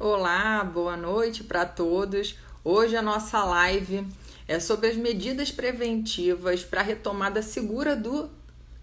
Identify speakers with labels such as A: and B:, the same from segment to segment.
A: Olá, boa noite para todos. Hoje a nossa live é sobre as medidas preventivas para a retomada segura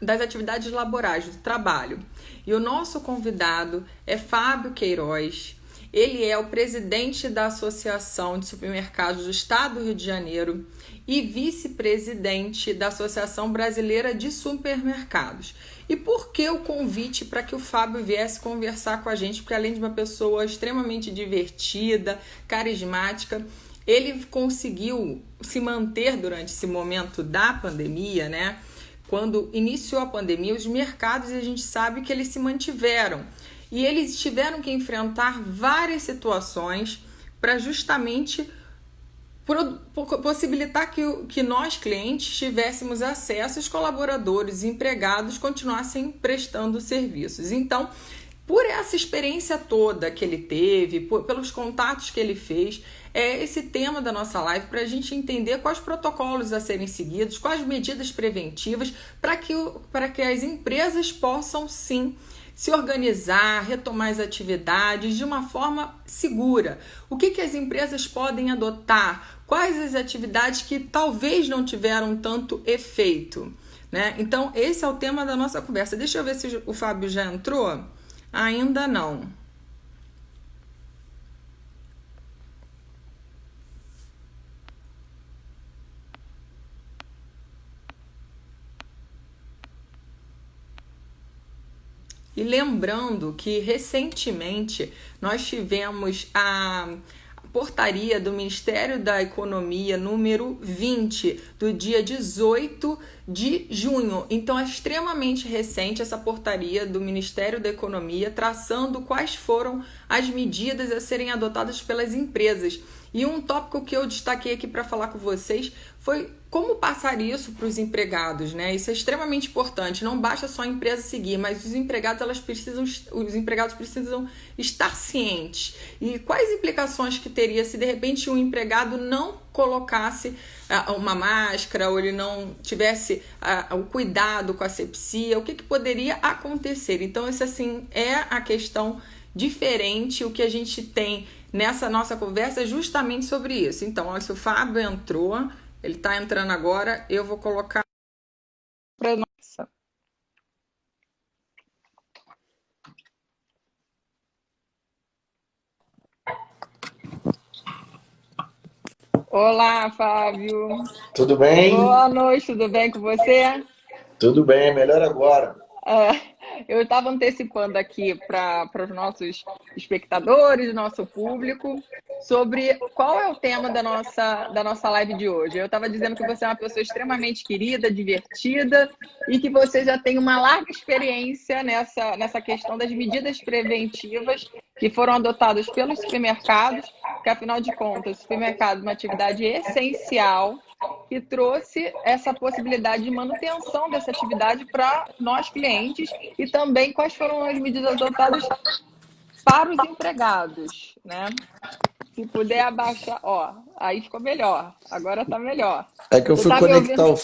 A: das atividades laborais, do trabalho. E o nosso convidado é Fábio Queiroz. Ele é o presidente da Associação de Supermercados do Estado do Rio de Janeiro e vice-presidente da Associação Brasileira de Supermercados. E por que o convite para que o Fábio viesse conversar com a gente? Porque além de uma pessoa extremamente divertida, carismática, ele conseguiu se manter durante esse momento da pandemia, né? Quando iniciou a pandemia, os mercados, a gente sabe que eles se mantiveram. E eles tiveram que enfrentar várias situações para justamente possibilitar que nós, clientes, tivéssemos acesso, os colaboradores e empregados continuassem prestando serviços. Então, por essa experiência toda que ele teve, pelos contatos que ele fez, é esse tema da nossa live para a gente entender quais protocolos a serem seguidos, quais medidas preventivas para que as empresas possam sim se organizar, retomar as atividades de uma forma segura. O que as empresas podem adotar? Quais as atividades que talvez não tiveram tanto efeito? Né? Então, esse é o tema da nossa conversa. Deixa eu ver se o Fábio já entrou. Ainda não. E lembrando que recentemente nós tivemos a portaria do Ministério da Economia número 20, do dia 18 de junho. Então é extremamente recente essa portaria do Ministério da Economia traçando quais foram as medidas a serem adotadas pelas empresas. E um tópico que eu destaquei aqui para falar com vocês foi como passar isso para os empregados, né? Isso é extremamente importante. Não basta só a empresa seguir, mas os empregados precisam estar cientes. E quais implicações que teria se de repente um empregado não colocasse uma máscara ou ele não tivesse o cuidado com a asepsia? O que poderia acontecer? Então, isso assim é a questão diferente, o que a gente tem nessa nossa conversa é justamente sobre isso. Então, olha, se o Fábio entrou, ele está entrando agora, eu vou colocar para nossa. Olá, Fábio.
B: Tudo bem?
A: Boa noite, tudo bem com você?
B: Tudo bem, melhor agora.
A: Eu estava antecipando aqui para os nossos espectadores, nosso público, sobre qual é o tema da nossa live de hoje. Eu estava dizendo que você é uma pessoa extremamente querida, divertida e que você já tem uma larga experiência nessa questão das medidas preventivas que foram adotadas pelos supermercados, que afinal de contas, o supermercado é uma atividade essencial que trouxe essa possibilidade de manutenção dessa atividade para nós clientes e também quais foram as medidas adotadas para os empregados, né? Se puder abaixar, ó, aí ficou melhor. Agora tá melhor.
B: É que eu
A: Você
B: fui
A: tá me ouvindo
B: conectar o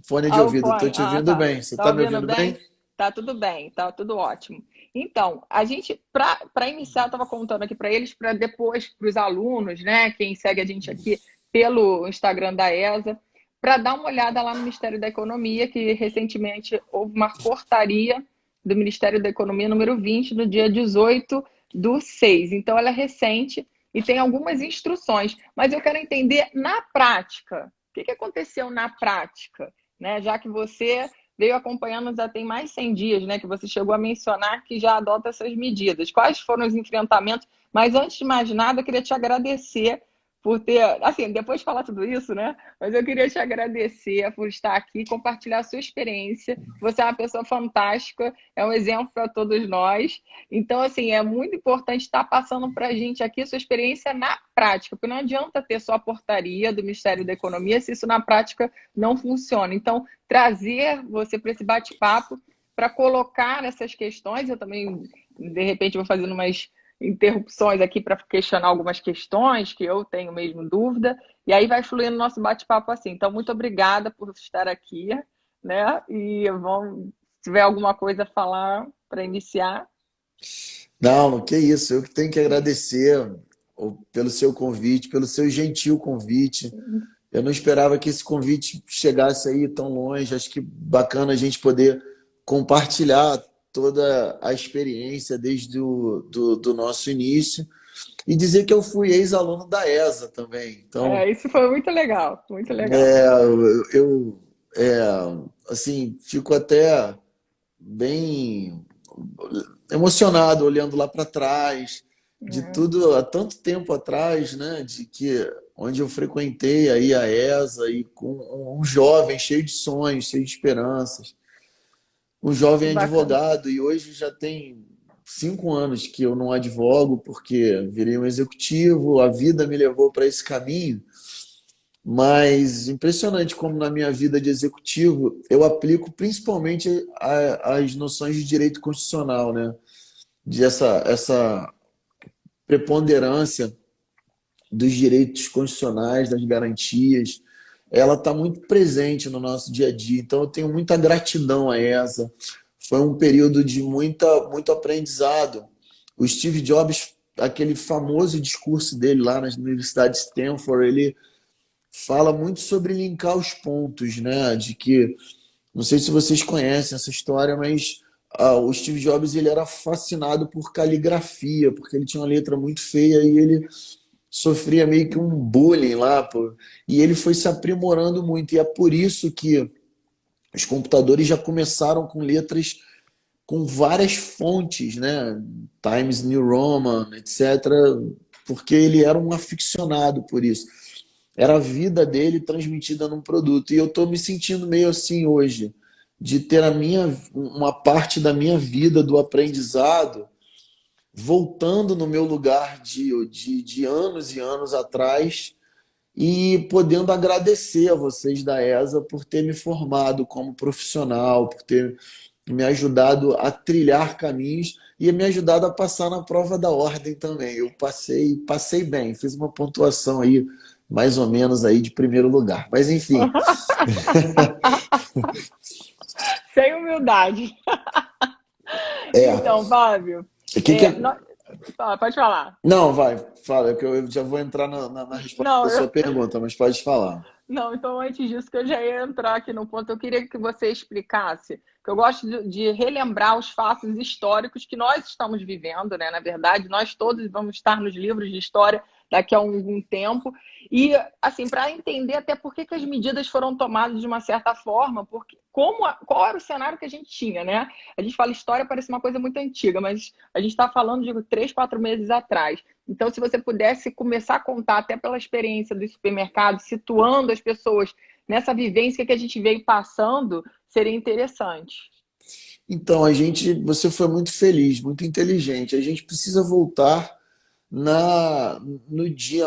B: fone de
A: ao
B: ouvido, estou
A: fone?
B: te
A: Ah,
B: ouvindo
A: tá.
B: bem. Você
A: Tá
B: está me
A: ouvindo
B: ouvindo bem?
A: bem? Tá tudo bem, tá tudo ótimo. Então, a gente, para iniciar, eu estava contando aqui para eles, para depois, para os alunos, né? Quem segue a gente aqui pelo Instagram da ESA, para dar uma olhada lá no Ministério da Economia, que recentemente houve uma portaria do Ministério da Economia número 20, no dia 18/6. Então, ela é recente e tem algumas instruções, mas eu quero entender na prática. O que aconteceu na prática? Né? Já que você veio acompanhando já tem mais 100 dias, né? Que você chegou a mencionar que já adota essas medidas. Quais foram os enfrentamentos? Mas antes de mais nada, eu queria te agradecer por ter, assim, depois de falar tudo isso, né? Mas eu queria te agradecer por estar aqui, compartilhar a sua experiência. Você é uma pessoa fantástica, é um exemplo para todos nós. Então, assim, é muito importante estar passando para a gente aqui a sua experiência na prática, porque não adianta ter só a portaria do Ministério da Economia se isso na prática não funciona. Então, trazer você para esse bate-papo para colocar essas questões, eu também, de repente, vou fazendo umas interrupções aqui para questionar algumas questões que eu tenho mesmo dúvida, e aí vai fluindo o nosso bate-papo assim. Então, muito obrigada por estar aqui, né? E vamos, se tiver alguma coisa a falar para iniciar.
B: Não, que isso, eu que tenho que agradecer. pelo seu convite, pelo seu gentil convite. Eu não esperava que esse convite chegasse aí tão longe. Acho que bacana a gente poder compartilhar toda a experiência desde do nosso início e dizer que eu fui ex-aluno da ESA também. Então,
A: Isso foi muito legal, muito legal.
B: é, eu assim, fico até bem emocionado olhando lá para trás, de tudo há tanto tempo atrás, né? De que onde eu frequentei aí a ESA e com um jovem cheio de sonhos, cheio de esperanças, um
A: Que
B: jovem
A: bacana.
B: advogado, e hoje já tem 5 anos que eu não advogo porque virei um executivo, a vida me levou para esse caminho. Mas impressionante como na minha vida de executivo eu aplico principalmente as noções de direito constitucional, né? De essa preponderância dos direitos constitucionais, das garantias, ela está muito presente no nosso dia a dia. Então eu tenho muita gratidão a essa. Foi um período de muito aprendizado. O Steve Jobs, aquele famoso discurso dele lá na Universidade de Stanford, ele fala muito sobre linkar os pontos, né? De que, não sei se vocês conhecem essa história, mas o Steve Jobs ele era fascinado por caligrafia, porque ele tinha uma letra muito feia e ele sofria meio que um bullying lá, pô. E ele foi se aprimorando muito. E é por isso que os computadores já começaram com letras com várias fontes, né? Times New Roman, etc. Porque ele era um aficionado por isso. Era a vida dele transmitida num produto. E eu estou me sentindo meio assim hoje, de ter uma parte da minha vida do aprendizado voltando no meu lugar de anos e anos atrás e podendo agradecer a vocês da ESA por ter me formado como profissional, por ter me ajudado a trilhar caminhos e me ajudado a passar na prova da ordem também. Eu passei bem, fiz uma pontuação aí mais ou menos aí de primeiro lugar. Mas enfim,
A: Sem humildade.
B: é.
A: Então, Fábio,
B: O que que é...
A: pode falar.
B: Não, vai, fala, que eu já vou entrar na resposta
A: Não,
B: da sua pergunta, mas pode falar.
A: não, então antes disso que eu já ia entrar aqui no ponto, eu queria que você explicasse, que eu gosto de relembrar os fatos históricos que nós estamos vivendo, né? Na verdade, nós todos vamos estar nos livros de história daqui a algum tempo. E, assim, para entender até por que as medidas foram tomadas de uma certa forma, porque qual era o cenário que a gente tinha, né? A gente fala história, parece uma coisa muito antiga, mas a gente está falando de 3, 4 meses atrás. Então, se você pudesse começar a contar até pela experiência do supermercado, situando as pessoas nessa vivência que a gente veio passando, seria interessante.
B: Então, você foi muito feliz, muito inteligente. A gente precisa voltar no dia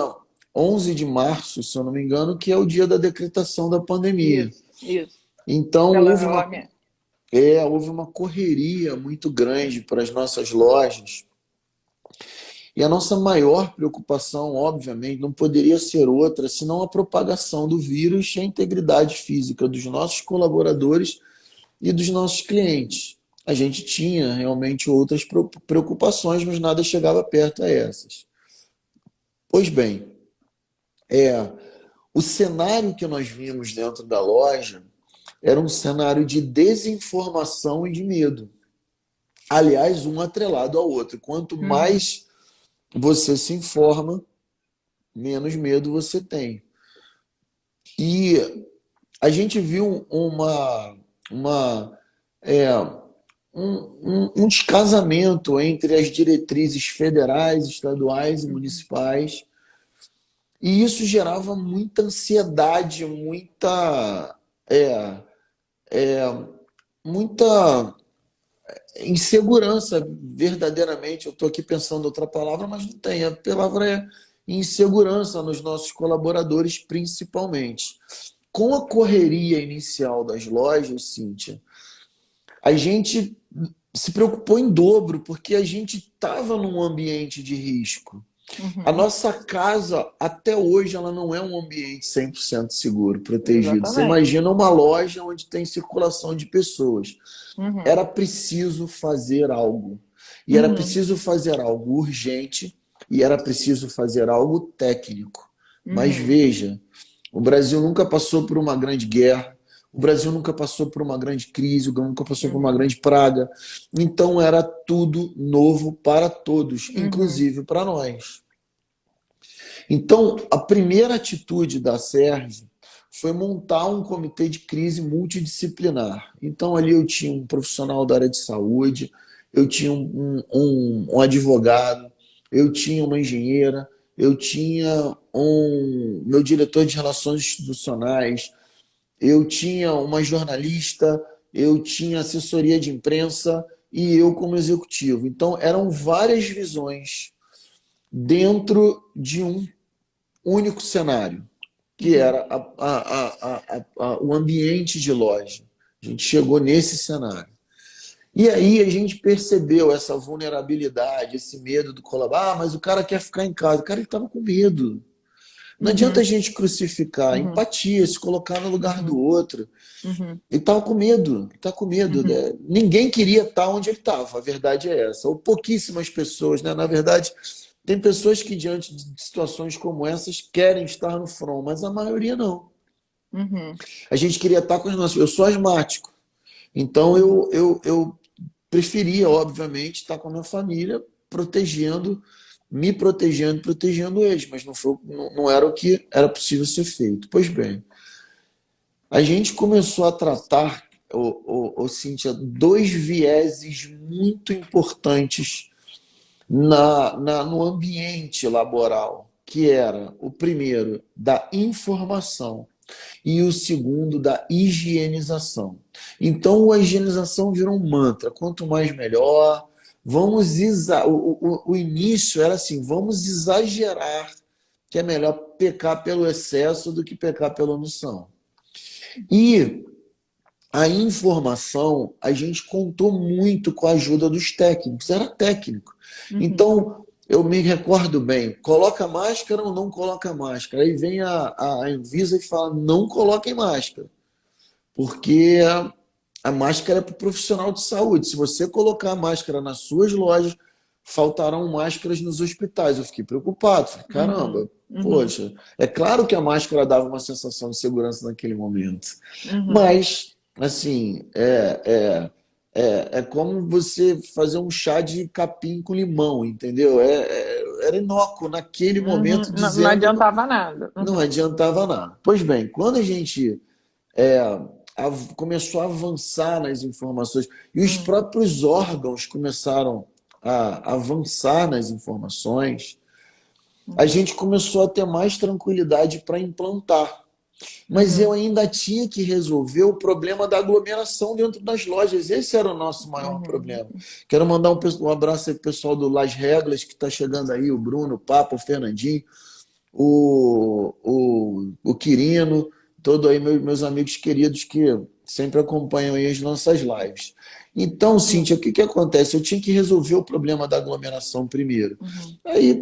B: 11 de março, se eu não me engano, que é o dia da decretação da pandemia.
A: Isso.
B: Então,
A: Pela
B: houve uma correria muito grande para as nossas lojas. E a nossa maior preocupação, obviamente, não poderia ser outra senão a propagação do vírus e a integridade física dos nossos colaboradores e dos nossos clientes. A gente tinha realmente outras preocupações, mas nada chegava perto a essas. Pois bem, o cenário que nós vimos dentro da loja era um cenário de desinformação e de medo. Aliás, um atrelado ao outro. Quanto mais você se informa, menos medo você tem. E a gente viu um descasamento entre as diretrizes federais, estaduais e municipais, e isso gerava muita ansiedade, muita insegurança, verdadeiramente. Eu estou aqui pensando outra palavra, mas não tem. A palavra é insegurança nos nossos colaboradores, principalmente. Com a correria inicial das lojas, Cíntia, a gente se preocupou em dobro, porque a gente estava num ambiente de risco. A nossa casa, até hoje, ela não é um ambiente 100% seguro, protegido. Você
A: Exatamente.
B: imagina uma loja onde tem circulação de pessoas.
A: Uhum.
B: Era preciso fazer algo. E era preciso fazer algo urgente e era preciso fazer algo técnico. Mas
A: Uhum.
B: veja, o Brasil nunca passou por uma grande guerra, o Brasil nunca passou por uma grande crise, o Brasil nunca passou por uma
A: Uhum.
B: grande praga. Então era tudo novo para todos,
A: Uhum.
B: inclusive para nós. Então, a primeira atitude da Sérgio foi montar um comitê de crise multidisciplinar. Então, ali eu tinha um profissional da área de saúde, eu tinha um advogado, eu tinha uma engenheira, eu tinha um meu diretor de relações institucionais, eu tinha uma jornalista, eu tinha assessoria de imprensa e eu como executivo. Então, eram várias visões dentro de um único cenário, que
A: Uhum.
B: era o ambiente de loja. A gente chegou nesse cenário. E aí a gente percebeu essa vulnerabilidade, esse medo do colaborador. Ah, mas o cara quer ficar em casa. O cara estava com medo. Não adianta a
A: Uhum.
B: gente crucificar,
A: Uhum.
B: empatia, se colocar no lugar do
A: Uhum.
B: outro.
A: Uhum.
B: Ele estava com medo, ele está com medo.
A: Uhum.
B: Né? Ninguém queria estar onde ele estava, a verdade é essa. Ou pouquíssimas pessoas, né? Na verdade, tem pessoas que, diante de situações como essas, querem estar no front, mas a maioria não.
A: Uhum.
B: A gente queria estar com os nossos. Eu sou asmático, então
A: Uhum.
B: eu preferia, obviamente, estar com a minha família, protegendo, me protegendo, protegendo eles, mas não era o que era possível ser feito. Pois bem, a gente começou a tratar, Cíntia, dois vieses muito importantes no ambiente laboral, que era o primeiro da informação e o segundo da higienização. Então a higienização virou um mantra, quanto mais melhor. O início era assim, vamos exagerar, que é melhor pecar pelo excesso do que pecar pela omissão. E a informação, a gente contou muito com a ajuda dos técnicos, era técnico.
A: Uhum.
B: Então, eu me recordo bem, coloca máscara ou não coloca máscara? Aí vem a Anvisa e fala, não coloquem máscara, porque a máscara é para o profissional de saúde. Se você colocar a máscara nas suas lojas, faltarão máscaras nos hospitais. Eu fiquei preocupado, falei,
A: Uhum.
B: caramba,
A: Uhum.
B: poxa, é claro que a máscara dava uma sensação de segurança naquele momento.
A: Uhum.
B: Mas, assim, é como você fazer um chá de capim com limão, entendeu? Era inócuo naquele
A: Uhum.
B: momento,
A: Não, não
B: dizendo
A: adiantava nada.
B: não
A: Uhum.
B: adiantava nada. Pois bem, quando a gente é, começou a avançar nas informações e os
A: Uhum.
B: próprios órgãos começaram a avançar nas informações, a
A: Uhum.
B: gente começou a ter mais tranquilidade para implantar. Mas eu
A: Uhum.
B: ainda tinha que resolver o problema da aglomeração dentro das lojas. Esse era o nosso maior
A: Uhum.
B: problema. Quero mandar um abraço aí pro pessoal do Las Regras, que está chegando aí, o Bruno, o Papa, o Fernandinho, o Quirino, todos aí meus amigos queridos que sempre acompanham aí as nossas lives. Então,
A: Uhum.
B: Cíntia, o que que acontece? Eu tinha que resolver o problema da aglomeração primeiro.
A: Uhum.
B: Aí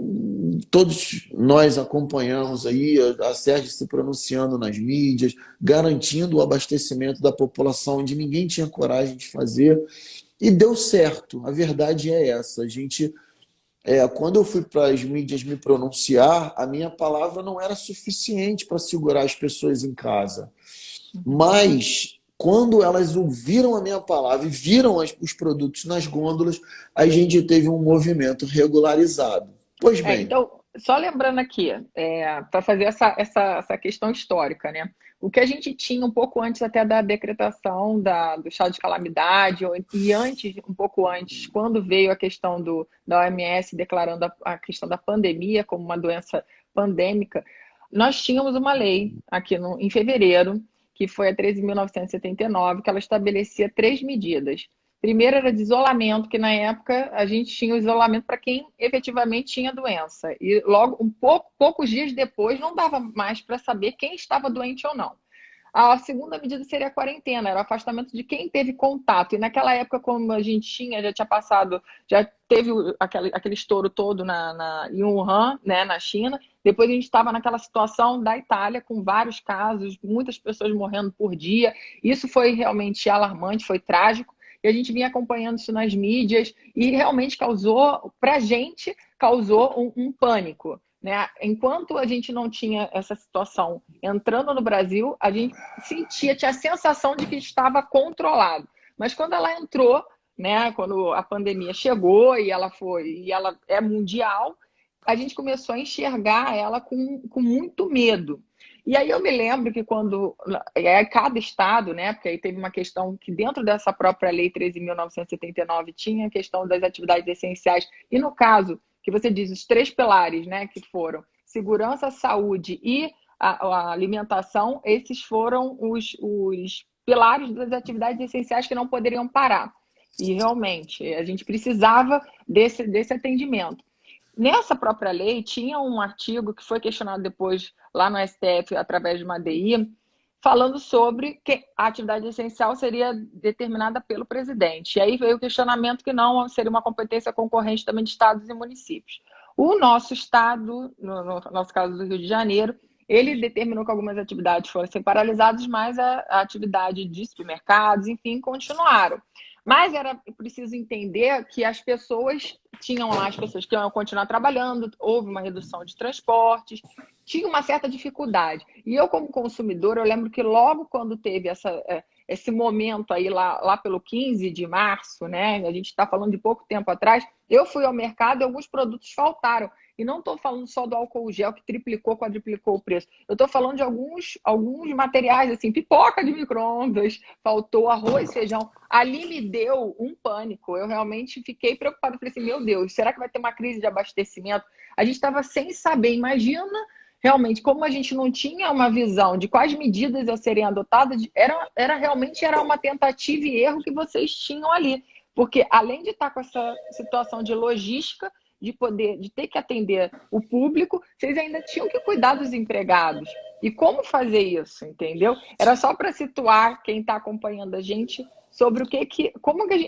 B: todos nós acompanhamos aí a Sérgio se pronunciando nas mídias, garantindo o abastecimento da população onde ninguém tinha coragem de fazer. E deu certo, a verdade é essa. Quando eu fui para as mídias me pronunciar, a minha palavra não era suficiente para segurar as pessoas em casa.
A: Uhum.
B: Mas quando elas ouviram a minha palavra e viram os produtos nas gôndolas, a gente teve um movimento regularizado. Pois bem,
A: Então, só lembrando aqui, para fazer essa questão histórica, né? O que a gente tinha um pouco antes até da decretação do estado de calamidade, e antes, um pouco antes, quando veio a questão da OMS declarando a questão da pandemia como uma doença pandêmica, nós tínhamos uma lei aqui em fevereiro, que foi a 13.979, que ela estabelecia três medidas. Primeiro era de isolamento, que na época a gente tinha o isolamento para quem efetivamente tinha doença. E logo, poucos dias depois, não dava mais para saber quem estava doente ou não. A segunda medida seria a quarentena, era o afastamento de quem teve contato. E naquela época, como a gente já tinha passado, já teve aquele estouro todo em Wuhan, né, na China. Depois a gente estava naquela situação da Itália, com vários casos, muitas pessoas morrendo por dia. Isso foi realmente alarmante, foi trágico. e a gente vinha acompanhando isso nas mídias, e realmente causou, para a gente, causou um pânico, né? Enquanto a gente não tinha essa situação entrando no Brasil, a gente tinha a sensação de que estava controlado. Mas quando ela entrou, né, quando a pandemia chegou e ela é mundial, a gente começou a enxergar ela com muito medo. E aí eu me lembro que quando cada estado, né, porque aí teve uma questão que dentro dessa própria lei 13.979 tinha a questão das atividades essenciais, e no caso que você diz, os três pilares, né, que foram segurança, saúde e a alimentação, esses foram os pilares das atividades essenciais que não poderiam parar. E realmente a gente precisava desse atendimento. Nessa própria lei, tinha um artigo que foi questionado depois lá no STF, através de uma ADI, falando sobre que a atividade essencial seria determinada pelo presidente. E aí veio o questionamento que não seria uma competência concorrente também de estados e municípios. O nosso estado, no nosso caso do Rio de Janeiro, ele determinou que algumas atividades fossem paralisadas, mas a atividade de supermercados, enfim, continuaram. Mas era preciso entender que as pessoas tinham lá, as pessoas que iam continuar trabalhando, houve uma redução de transportes, tinha uma certa dificuldade. E eu, como consumidor, eu lembro que logo quando teve esse momento aí lá pelo 15 de março, né? A gente está falando de pouco tempo atrás, eu fui ao mercado e alguns produtos faltaram. E não estou falando só do álcool gel, que triplicou, quadruplicou o preço. Eu estou falando de alguns materiais, assim, pipoca de micro-ondas, faltou arroz, feijão. Ali me deu um pânico. Eu realmente fiquei preocupada. Falei assim, meu Deus, será que vai ter uma crise de abastecimento? A gente estava sem saber. Imagina, realmente, como a gente não tinha uma visão de quais medidas a serem adotadas, realmente era uma tentativa e erro que vocês tinham ali. Porque, além de estar com essa situação de logística, de ter que atender o público, vocês ainda tinham que cuidar dos empregados. E como fazer isso, entendeu? Era só para situar quem está acompanhando a gente sobre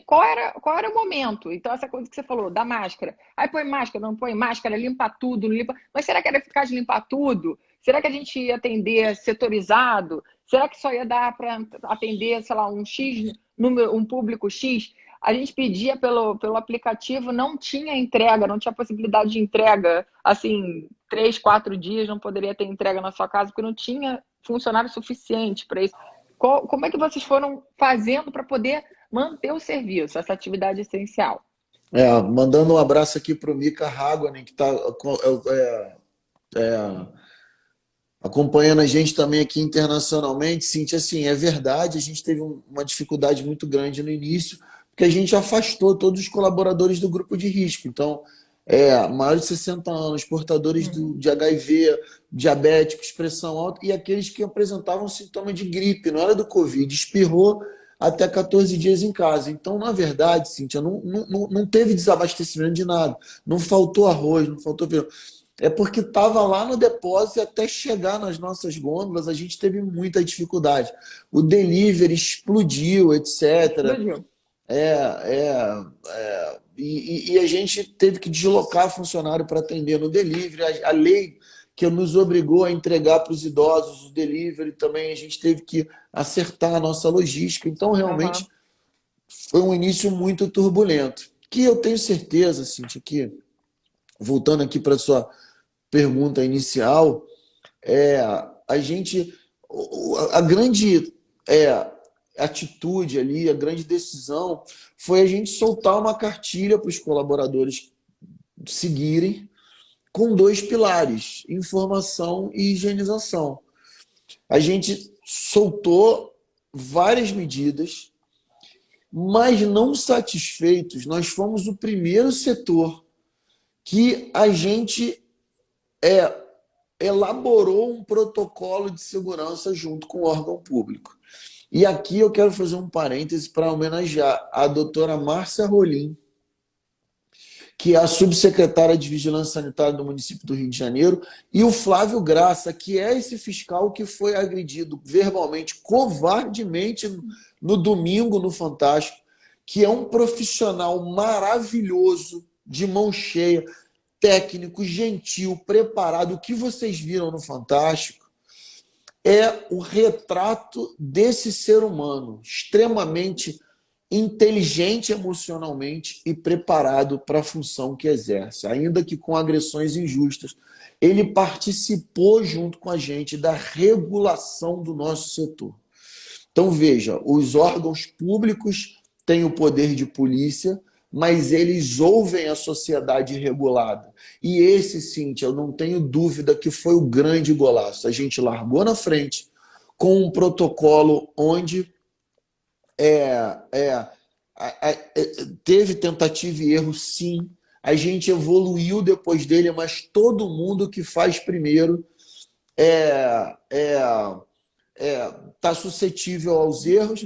A: qual era o momento. Então, essa coisa que você falou, da máscara. Aí põe máscara, não põe máscara, limpa tudo, não limpa. Mas será que era eficaz de limpar tudo? Será que a gente ia atender setorizado? Será que só ia dar para atender, sei lá, um público X? A gente pedia pelo aplicativo, não tinha entrega, não tinha possibilidade de entrega. Assim, 3, 4 dias não poderia ter entrega na sua casa, porque não tinha funcionário suficiente para isso. Como é que vocês foram fazendo para poder manter o serviço, essa atividade essencial?
B: Mandando um abraço aqui para o Mika Hagonen, que está acompanhando a gente também aqui internacionalmente. Cintia, assim, é verdade, a gente teve uma dificuldade muito grande no início, porque a gente afastou todos os colaboradores do grupo de risco. Então, maiores de 60 anos, portadores de HIV, diabéticos, pressão alta, e aqueles que apresentavam sintoma de gripe, não era do Covid, espirrou até 14 dias em casa. Então, na verdade, Cíntia, não teve desabastecimento de nada. Não faltou arroz, não faltou feijão. É porque estava lá no depósito e até chegar nas nossas gôndolas a gente teve muita dificuldade. O delivery explodiu, etc.
A: Explodiu.
B: E a gente teve que deslocar funcionário para atender no delivery. A lei que nos obrigou a entregar para os idosos o delivery também, a gente teve que acertar a nossa logística. Então, realmente, foi um início muito turbulento. Que eu tenho certeza, Cintia, que, voltando aqui para a sua pergunta inicial, a grande atitude ali, a grande decisão foi a gente soltar uma cartilha para os colaboradores seguirem com 2 pilares, informação e higienização. A gente soltou várias medidas, mas não satisfeitos, nós fomos o primeiro setor que a gente elaborou um protocolo de segurança junto com o órgão público. E aqui eu quero fazer um parêntese para homenagear a doutora Márcia Rolim, que é a subsecretária de Vigilância Sanitária do município do Rio de Janeiro, e o Flávio Graça, que é esse fiscal que foi agredido verbalmente, covardemente, no domingo no Fantástico, que é um profissional maravilhoso, de mão cheia, técnico, gentil, preparado. O que vocês viram no Fantástico é o retrato desse ser humano, extremamente inteligente emocionalmente e preparado para a função que exerce, ainda que com agressões injustas. Ele participou junto com a gente da regulação do nosso setor. Então, veja, os órgãos públicos têm o poder de polícia, mas eles ouvem a sociedade regulada. E esse, Cíntia, eu não tenho dúvida que foi o grande golaço. A gente largou na frente com um protocolo onde é, é, teve tentativa e erro, sim. A gente evoluiu depois dele, mas todo mundo que faz primeiro é, é, está suscetível aos erros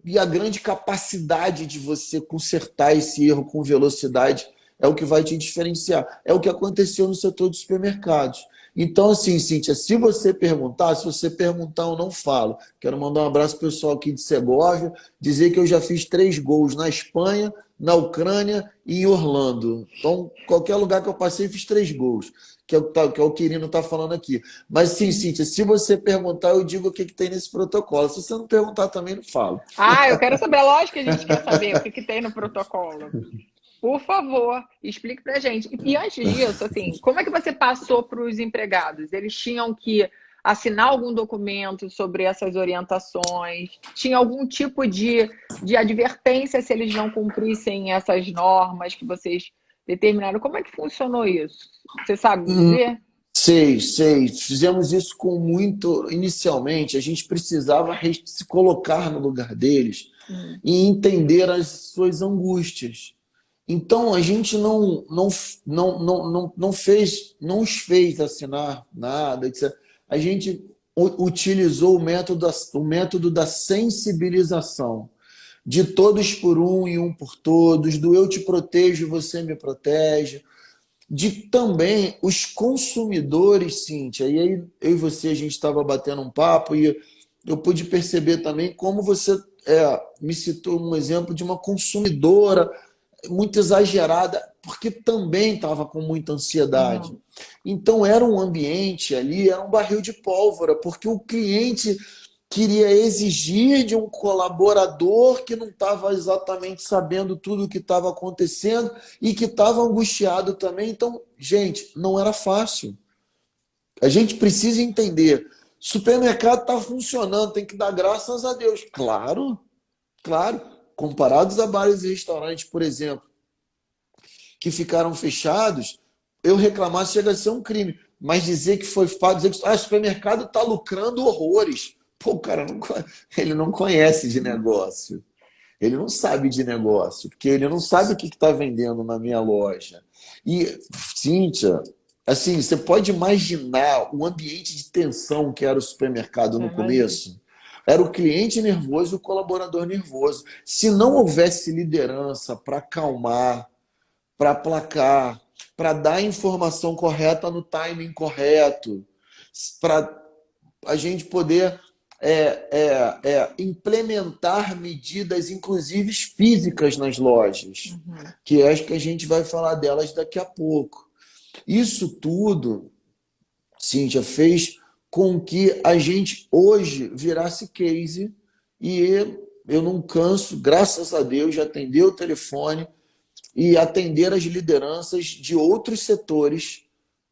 B: e a grande capacidade de você consertar esse erro com velocidade é o que vai te diferenciar. É o que aconteceu no setor dos supermercados. Então, assim, Cíntia, se você perguntar eu não falo. Quero mandar um abraço pro pessoal aqui de Segóvia, dizer que eu já fiz 3 gols na Espanha, na Ucrânia e em Orlando. Então, qualquer lugar que eu passei, fiz 3 gols, que é o que o Quirino está falando aqui. Mas sim, Cíntia, se você perguntar, eu digo o que tem nesse protocolo. Se você não perguntar, também não falo.
A: Ah, eu quero saber, lógico que a gente quer saber o que tem no protocolo. Por favor, explique pra gente. E antes disso, assim, como é que você passou para os empregados? Eles tinham que assinar algum documento sobre essas orientações? Tinha algum tipo de advertência se eles não cumprissem essas normas que vocês determinaram? Como é que funcionou isso? Você sabe dizer?
B: Sei, sei. Fizemos isso com muito. Inicialmente, a gente precisava se colocar no lugar deles
A: Hum.
B: e entender as suas angústias. Então, a gente não os fez assinar nada, etc. A gente utilizou o método da sensibilização, de todos por um e um por todos, do eu te protejo e você me protege, de também os consumidores, Cíntia. E aí eu e você, a gente estava batendo um papo e eu pude perceber também como você me citou um exemplo de uma consumidora muito exagerada, porque também estava com muita ansiedade.
A: Uhum.
B: Então era um ambiente ali, era um barril de pólvora, porque o cliente queria exigir de um colaborador que não estava exatamente sabendo tudo o que estava acontecendo e que estava angustiado também. Então, gente, não era fácil. A gente precisa entender. Supermercado está funcionando, tem que dar graças a Deus. Claro, claro. Comparados a bares e restaurantes, por exemplo, que ficaram fechados, eu reclamar chega a ser um crime. Mas dizer que foi fato, dizer que o supermercado está lucrando horrores. Pô, o cara ele não conhece de negócio. Ele não sabe de negócio, porque ele não sabe o que está vendendo na minha loja. E, Cíntia, assim, você pode imaginar o ambiente de tensão que era o supermercado no
A: Imagina.
B: começo? Era o cliente nervoso e o colaborador nervoso. Se não houvesse liderança para acalmar, para aplacar, para dar a informação correta no timing correto, para a gente poder implementar medidas, inclusive físicas nas lojas,
A: Uhum.
B: que acho que a gente vai falar delas daqui a pouco. Isso tudo, Cíntia, fez com que a gente hoje virasse case e eu não canso, graças a Deus, de atender o telefone e atender as lideranças de outros setores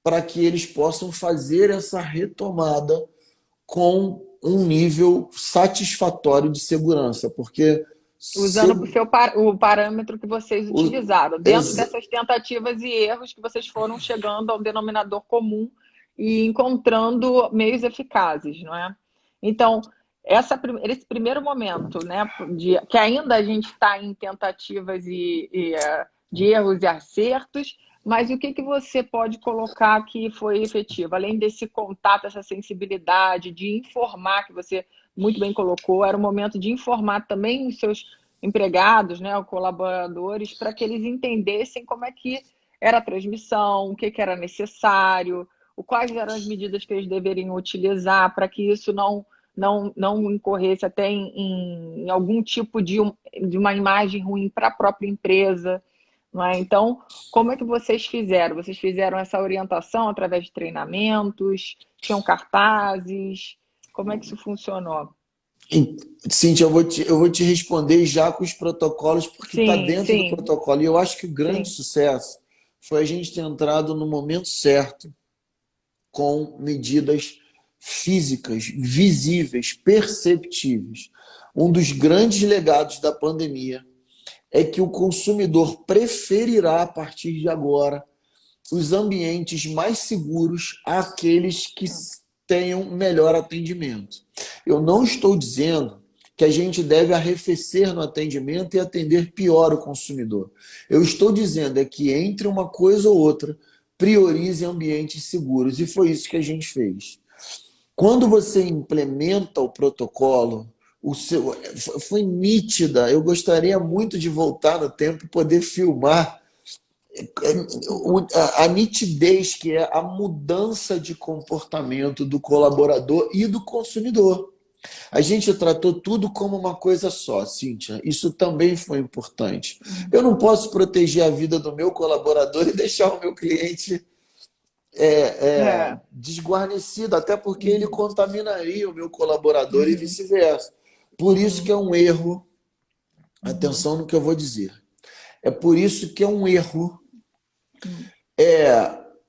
B: para que eles possam fazer essa retomada com um nível satisfatório de segurança, porque
A: Usando o parâmetro que vocês
B: o,
A: utilizaram, dentro
B: ex,
A: dessas tentativas e erros que vocês foram chegando ao denominador comum e encontrando meios eficazes, não é? Então, esse primeiro momento, né, que ainda a gente está em tentativas de erros e acertos, mas o que você pode colocar que foi efetivo? Além desse contato, essa sensibilidade, de informar, que você muito bem colocou, era o momento de informar também os seus empregados, né, os colaboradores, para que eles entendessem como é que era a transmissão, o que era necessário, quais eram as medidas que eles deveriam utilizar para que isso não incorresse até em algum tipo de uma imagem ruim para a própria empresa. Não é? Então, como é que vocês fizeram? Vocês fizeram essa orientação através de treinamentos? Tinham cartazes? Como é que isso funcionou?
B: E, Cíntia, eu vou te responder já com os protocolos, porque está
A: Sim,
B: dentro do
A: sim,
B: protocolo. E eu acho que o grande
A: sim.
B: sucesso foi a gente ter entrado no momento certo, com medidas físicas, visíveis, perceptíveis. Um dos grandes legados da pandemia é que o consumidor preferirá, a partir de agora, os ambientes mais seguros àqueles que tenham melhor atendimento. Eu não estou dizendo que a gente deve arrefecer no atendimento e atender pior o consumidor. Eu estou dizendo é que entre uma coisa ou outra, priorize ambientes seguros. E foi isso que a gente fez. Quando você implementa o protocolo, foi nítida. Eu gostaria muito de voltar no tempo e poder filmar a nitidez que é a mudança de comportamento do colaborador e do consumidor. A gente tratou tudo como uma coisa só, Cíntia. Isso também foi importante. Eu não posso proteger a vida do meu colaborador e deixar o meu cliente
A: É.
B: desguarnecido, até porque ele
A: Uhum,
B: contaminaria o meu colaborador e
A: uhum,
B: vice-versa. Por isso que
A: uhum,
B: é um erro,
A: uhum,
B: atenção no que eu vou dizer. É por isso que é um erro
A: uhum.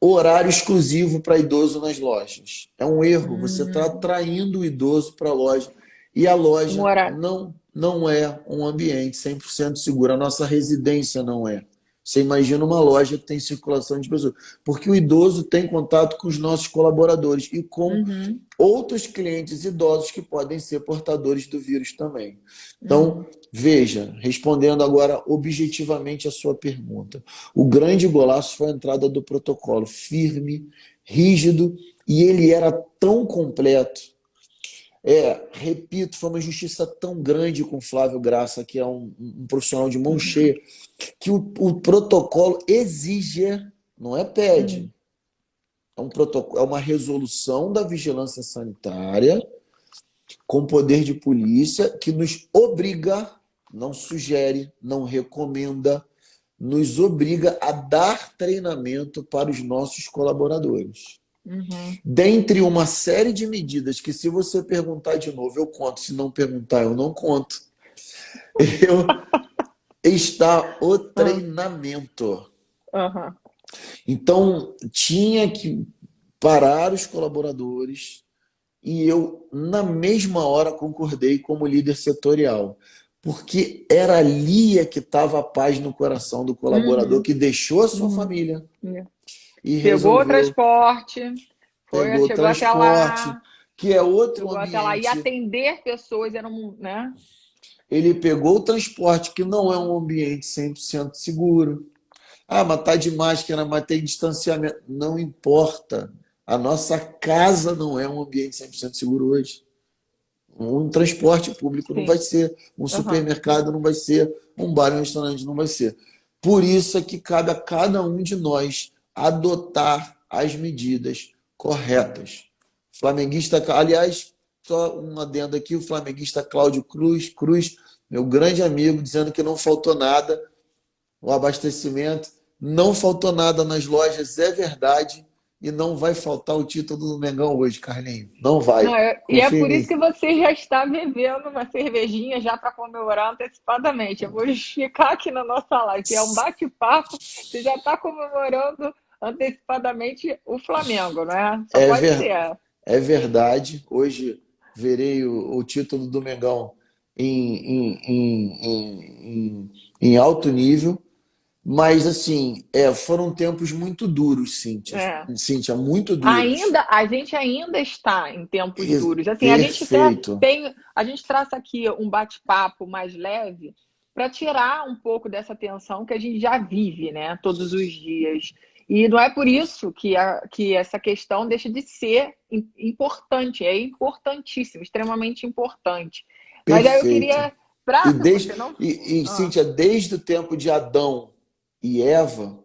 B: horário exclusivo para idoso nas lojas. É um erro, você está
A: Hum.
B: atraindo o idoso para a loja. E a
A: Um
B: loja
A: horário.
B: não é um ambiente 100% seguro. A nossa residência não é. Você imagina uma loja que tem circulação de pessoas. Porque o idoso tem contato com os nossos colaboradores e com
A: Uhum,
B: outros clientes idosos que podem ser portadores do vírus também. Então,
A: uhum,
B: veja, respondendo agora objetivamente a sua pergunta, o grande golaço foi a entrada do protocolo firme, rígido, e ele era tão completo. Repito, foi uma justiça tão grande com o Flávio Graça, que é um profissional de mão
A: uhum,
B: cheia, que o protocolo exige, não é pede.
A: uhum,
B: É um protocolo, é uma resolução da vigilância sanitária com poder de polícia que nos obriga, não sugere, não recomenda, nos obriga a dar treinamento para os nossos colaboradores.
A: uhum.
B: Dentre uma série de medidas que, se você perguntar de novo, eu conto, se não perguntar, eu não conto, eu, está o
A: Ah,
B: treinamento.
A: aham.
B: Então, tinha que parar os colaboradores, e eu, na mesma hora, concordei como líder setorial, porque era ali que estava a paz no coração do colaborador
A: Uhum,
B: que deixou a sua
A: uhum.
B: família
A: É.
B: e
A: Pegou o
B: resolveu,
A: transporte, foi,
B: pegou
A: chegou até
B: transporte,
A: lá,
B: que é outro
A: chegou até lá. E
B: ambiente.
A: atender pessoas era um, né?
B: Ele pegou o transporte, que não é um ambiente 100% seguro. Ah, mas tá de máscara, mas tem distanciamento. Não importa. A nossa casa não é um ambiente 100% seguro hoje. Um transporte público não vai
A: Sim.
B: ser, um
A: Aham.
B: supermercado não vai ser, um bar e um restaurante não vai ser. Por isso é que cabe a cada um de nós adotar as medidas corretas. Flamenguista, aliás, só um adendo aqui, o flamenguista Cláudio Cruz, meu grande amigo, dizendo que não faltou nada, o abastecimento, não faltou nada nas lojas, é verdade, e não vai faltar o título do Mengão hoje, Carlinhos. Não vai.
A: Não, e é
B: Confia em
A: por isso
B: mim.
A: que você já está bebendo uma cervejinha já para comemorar antecipadamente. Eu vou justificar aqui na nossa live, que é um bate-papo, você já está comemorando antecipadamente o Flamengo, não é? Só
B: É,
A: pode
B: ver,
A: ser.
B: é verdade. Hoje verei o título do Mengão em alto nível, mas assim, foram tempos muito duros, Cíntia.
A: É.
B: Cíntia, muito duros.
A: Ainda, a gente ainda está em tempos duros. Assim, a gente até
B: Perfeito,
A: tem, a gente traça aqui um bate-papo mais leve para tirar um pouco dessa tensão que a gente já vive, né, todos os dias. E não é por isso que essa questão deixa de ser importante, é importantíssimo, extremamente importante. Mas aí eu
B: perfeito.
A: queria, para
B: E,
A: você
B: desde,
A: não. Ah,
B: Cíntia, desde o tempo de Adão e Eva,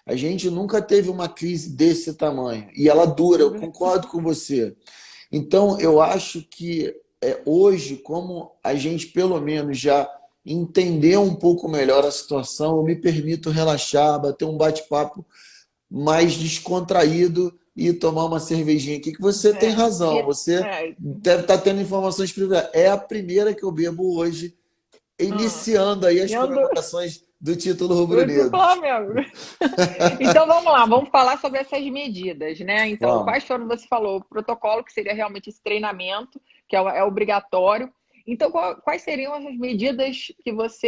B: a gente nunca teve uma crise desse tamanho. E ela dura, eu concordo com você. Então, eu acho que hoje, como a gente pelo menos já entendeu um pouco melhor a situação, eu me permito relaxar, bater um bate-papo mais descontraído, e tomar uma cervejinha aqui, que você tem
A: É,
B: razão. Você
A: é,
B: deve estar tendo informações privilegiadas. É a primeira que eu bebo hoje,
A: hum,
B: iniciando aí as
A: indo
B: comemorações do título
A: do
B: rubro-negro.
A: Flamengo. Então vamos lá, vamos falar sobre essas medidas, né? Então,
B: Vamos.
A: quais foram, você falou, o protocolo, que seria realmente esse treinamento, que é obrigatório. Então, quais seriam as medidas que os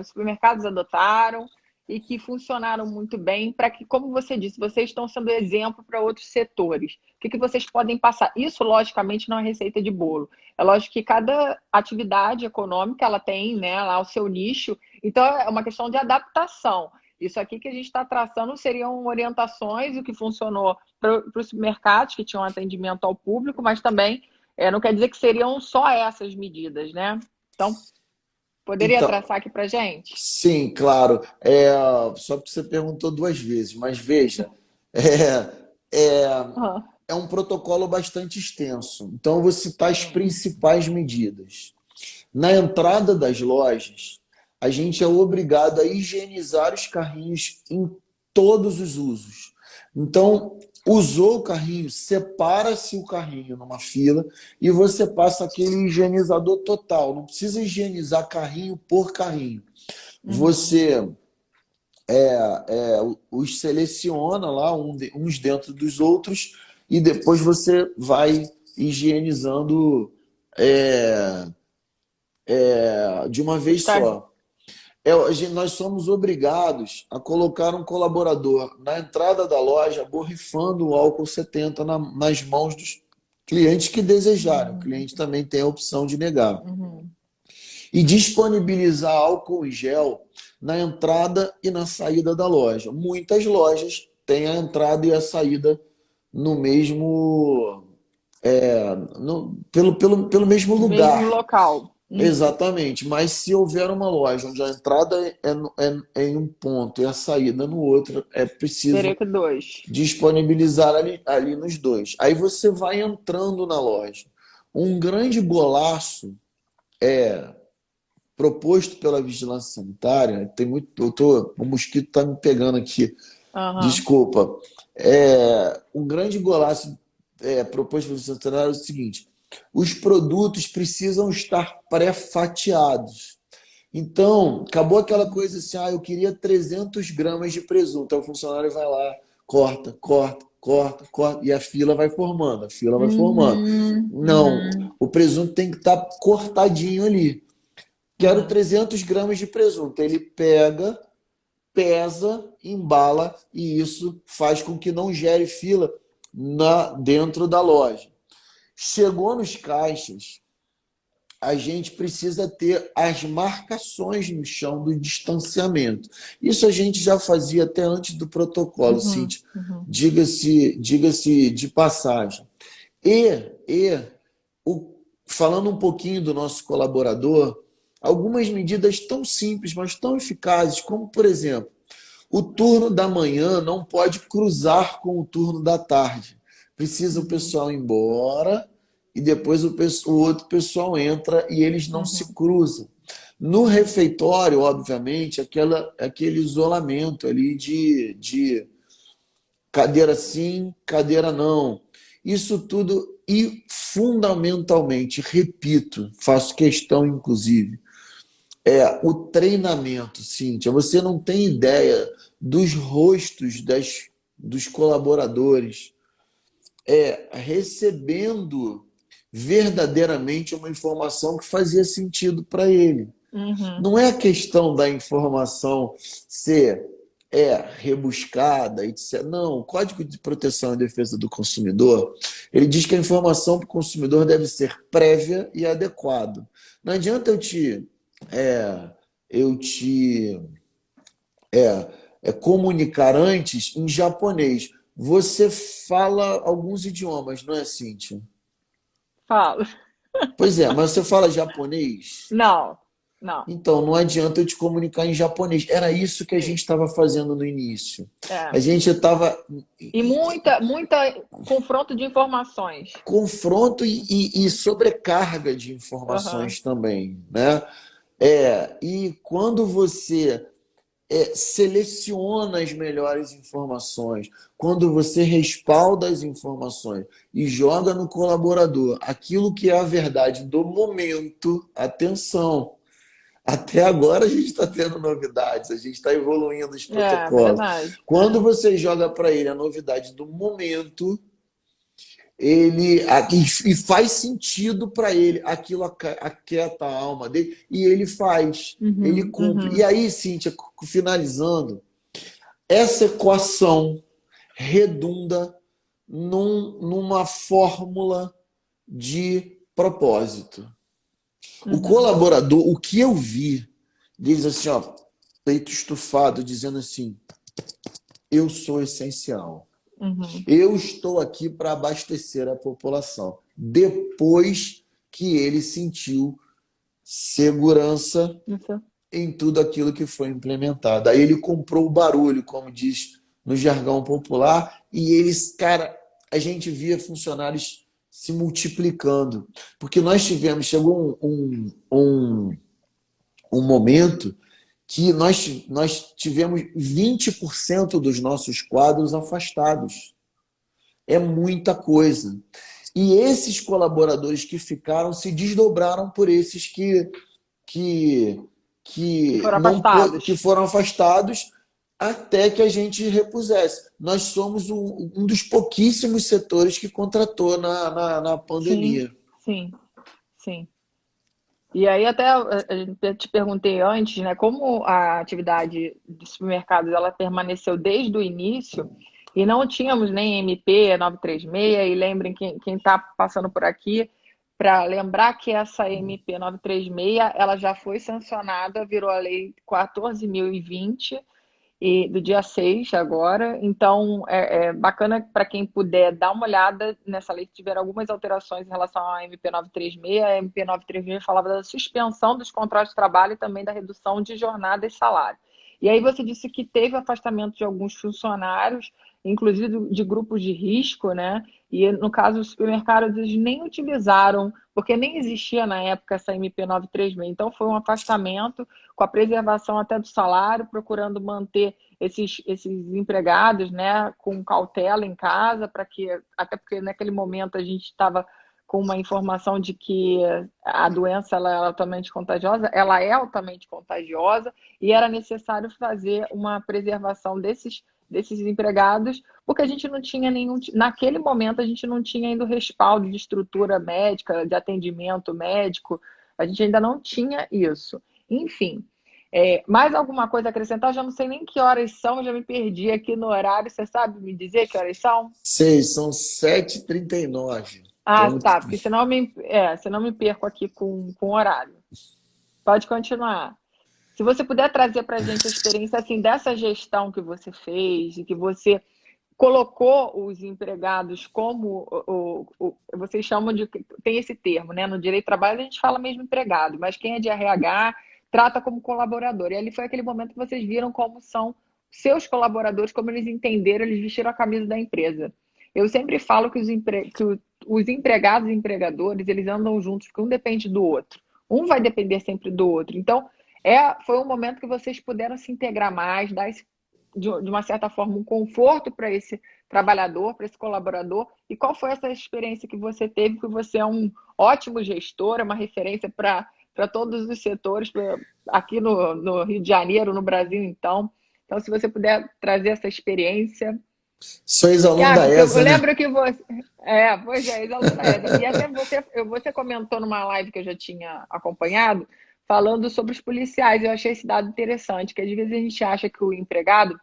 A: supermercados adotaram e que funcionaram muito bem para que, como você disse, vocês estão sendo exemplo para outros setores? O que vocês podem passar? Isso, logicamente, não é receita de bolo. É lógico que cada atividade econômica ela tem, né, lá o seu nicho, então é uma questão de adaptação. Isso aqui que a gente está traçando seriam orientações, o que funcionou para os supermercados que tinham atendimento ao público, mas também não quer dizer que seriam só essas medidas, né? Então, poderia
B: Então,
A: traçar aqui para a gente?
B: sim, claro. Só porque você perguntou duas vezes, mas veja, é, é,
A: Uhum.
B: é um protocolo bastante extenso. Então, eu vou citar as
A: Uhum.
B: principais medidas. Na entrada das lojas, a gente é obrigado a higienizar os carrinhos em todos os usos. Então, usou o carrinho, separa-se o carrinho numa fila e você passa aquele higienizador total. Não precisa higienizar carrinho por carrinho.
A: Uhum.
B: Você os seleciona lá, uns dentro dos outros, e depois você vai higienizando é, de uma
A: Os
B: vez
A: carros.
B: só. Nós somos obrigados a colocar um colaborador na entrada da loja, borrifando o álcool 70 nas mãos dos clientes que desejarem. O
A: Uhum.
B: cliente também tem a opção de negar.
A: Uhum.
B: E disponibilizar álcool em gel na entrada e na saída da loja. Muitas lojas têm a entrada e a saída no mesmo, pelo mesmo
A: No mesmo
B: lugar.
A: local. Uhum.
B: Exatamente, mas se houver uma loja onde a entrada é em um ponto e a saída no outro, é
A: Teria
B: preciso
A: que dois.
B: disponibilizar ali nos dois. Aí você vai entrando na loja. Um grande golaço proposto pela vigilância sanitária, tem muito, o mosquito está me pegando aqui,
A: Aham.
B: desculpa. Um grande golaço proposto pela vigilância sanitária é o seguinte: os produtos precisam estar pré-fatiados. Então, acabou aquela coisa assim, eu queria 300 gramas de presunto. Então, o funcionário vai lá, corta, corta, corta, corta, e a fila vai formando, a fila vai formando.
A: Uhum.
B: Não,
A: Uhum.
B: o presunto tem que estar cortadinho ali. Quero
A: Uhum.
B: 300 gramas de presunto. Ele pega, pesa, embala, e isso faz com que não gere fila dentro da loja. Chegou nos caixas, a gente precisa ter as marcações no chão do distanciamento. Isso a gente já fazia até antes do protocolo,
A: Uhum.
B: Cíntia.
A: Uhum.
B: Diga-se de passagem. E, e falando um pouquinho do nosso colaborador, algumas medidas tão simples, mas tão eficazes, como, por exemplo, o turno da manhã não pode cruzar com o turno da tarde. Precisa o
A: Uhum.
B: pessoal ir embora e depois o outro pessoal entra e eles não se
A: Uhum.
B: cruzam. No refeitório, obviamente, aquele isolamento ali de cadeira sim, cadeira não. Isso tudo e fundamentalmente, repito, faço questão inclusive, o treinamento, Cíntia. Você não tem ideia dos rostos dos colaboradores recebendo verdadeiramente uma informação que fazia sentido para ele.
A: Uhum.
B: Não é a questão da informação ser rebuscada, etc. Não, o Código de Proteção e Defesa do Consumidor, ele diz que a informação para o consumidor deve ser prévia e adequada. Não adianta eu te comunicar antes em japonês. Você fala alguns idiomas, não é, Cíntia?
A: Fala.
B: Pois é, mas você fala japonês?
A: Não, não.
B: Então, não adianta eu te comunicar em japonês. Era isso que a gente
A: Sim.
B: estava fazendo no início. A
A: É.
B: gente estava
A: E muita confronto de informações.
B: confronto e sobrecarga de
A: Aham.
B: informações também, né? E quando você seleciona as melhores informações, quando você respalda as informações e joga no colaborador aquilo que é a verdade do momento, atenção. Até agora a gente está tendo novidades, a gente está evoluindo os
A: É,
B: protocolos.
A: verdade.
B: Quando você joga para ele a novidade do momento, e faz sentido para ele, aquilo aquieta a alma dele, e ele faz, ele
A: Uhum,
B: cumpre. E
A: uhum,
B: aí, Cíntia, finalizando, essa equação redunda numa fórmula de propósito. O
A: uhum,
B: colaborador, o que eu vi, diz assim, ó, peito estufado, dizendo assim: eu sou essencial.
A: uhum.
B: Eu estou aqui para abastecer a população. Depois que ele sentiu segurança
A: Isso.
B: em tudo aquilo que foi implementado. Aí ele comprou o barulho, como diz no jargão popular, e eles, cara, a gente via funcionários se multiplicando. Porque chegou um momento que nós tivemos 20% dos nossos quadros afastados. É muita coisa. E esses colaboradores que ficaram se desdobraram por esses que,
A: Que
B: que,
A: foram
B: não,
A: afastados.
B: que foram afastados até que a gente repusesse. Nós somos um dos pouquíssimos setores que contratou na
A: Sim,
B: pandemia.
A: sim, sim. E aí até eu te perguntei antes, né, como a atividade de supermercados ela permaneceu desde o início e não tínhamos nem MP 936, e lembrem quem está passando por aqui para lembrar que essa MP 936 ela já foi sancionada, virou a lei 14.020 e do dia 6 agora. Então, é bacana para quem puder dar uma olhada nessa lei, se tiver algumas alterações em relação à MP 936. A MP 936 falava da suspensão dos contratos de trabalho e também da redução de jornada e salário. E aí você disse que teve afastamento de alguns funcionários, inclusive de grupos de risco, né? E no caso, os supermercados eles nem utilizaram, porque nem existia na época essa MP 936. Então, foi um afastamento com a preservação até do salário, procurando manter esses empregados, né, com cautela em casa, para que, até porque naquele momento a gente estava com uma informação de que a doença ela é altamente contagiosa, e era necessário fazer uma preservação desses empregados, porque a gente não tinha naquele momento a gente não tinha ainda o respaldo de estrutura médica, de atendimento médico, a gente ainda não tinha isso. Enfim, mais alguma coisa a acrescentar? Eu já não sei nem que horas são, já me perdi aqui no horário. Você sabe me dizer que horas são?
B: São 7h39.
A: Ah,
B: Então,
A: tá, porque senão me perco aqui com o horário. Pode continuar. Se você puder trazer para a gente a experiência assim, dessa gestão que você fez, e que você colocou os empregados como vocês chamam de, tem esse termo, né? No direito do trabalho a gente fala mesmo empregado, mas quem é de RH trata como colaborador. E ali foi aquele momento que vocês viram como são seus colaboradores, como eles entenderam, eles vestiram a camisa da empresa. Eu sempre falo que os empregados e empregadores, eles andam juntos, porque um depende do outro. Um vai depender sempre do outro. Então, foi um momento que vocês puderam se integrar mais, dar de uma certa forma, um conforto para esse trabalhador, para esse colaborador. E qual foi essa experiência que você teve? Que você é um ótimo gestor, é uma referência para todos os setores, aqui no Rio de Janeiro, no Brasil, então. Então, se você puder trazer essa experiência.
B: sou ex-aluno da
A: Porque eu
B: ESA, né?
A: lembro que você. Pois é, ex-aluna da ESA. E até você comentou numa live que eu já tinha acompanhado, falando sobre os policiais. Eu achei esse dado interessante, que às vezes a gente acha que o empregado